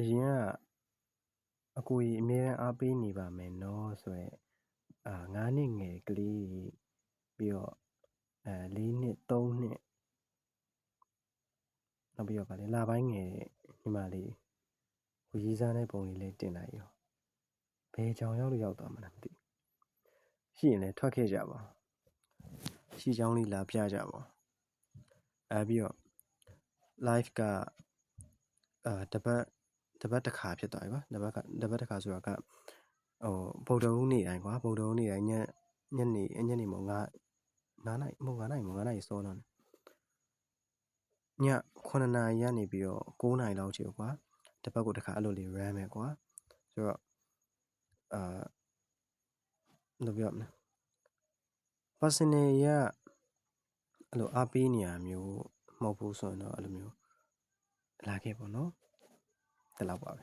အရင်ကအကိုကြီးအမြဲတမ်းအားပေးနေပါမယ်နော်ဆိုရယ်9နှစ်ငယ်ကလေးပြီးတော့4နှစ်3နှစ်နောက်ပြီးတော့ဗာလေလပိုင်းငယ်ညီမလေးကိုရေးစားတဲ့ပုံလေးလည်းတင်လိုက်ရောဘယ်ကြောင်ရောက်လို့ရောက်သွားမှန်းမသိရှိရင်လည်းထွက်ခဲ့ကြပါရှိချောင်းလေးလာပြကြပါပြီးတော့ live ကတပတ်တစ်ခါဖြစ်သွားပြီကွာတပတ်တစ်ခါဆိုတော့ကဗုဒ္ဓဟူးနေ့တိုင်းကွာဗုဒ္ဓဟူးနေ့တိုင်းညနေမို့9နာရီစောတော့ည9နာရီကနေပြီးတော့9နာရီလောက်ချေကွာတပတ်ကိုတစ်ခါအဲ့လိုလေး run မယ်ကွာဆိုတော့ဘယ်လိုပြောမလဲ personal ရအဲ့လိုအားပေးနေရမျိုးမဟုတ်ဘူးဆိုရင်တော့အဲ့လိုမျိုးလာခဲ့ပေါ့နော်တလောက်ပါပဲ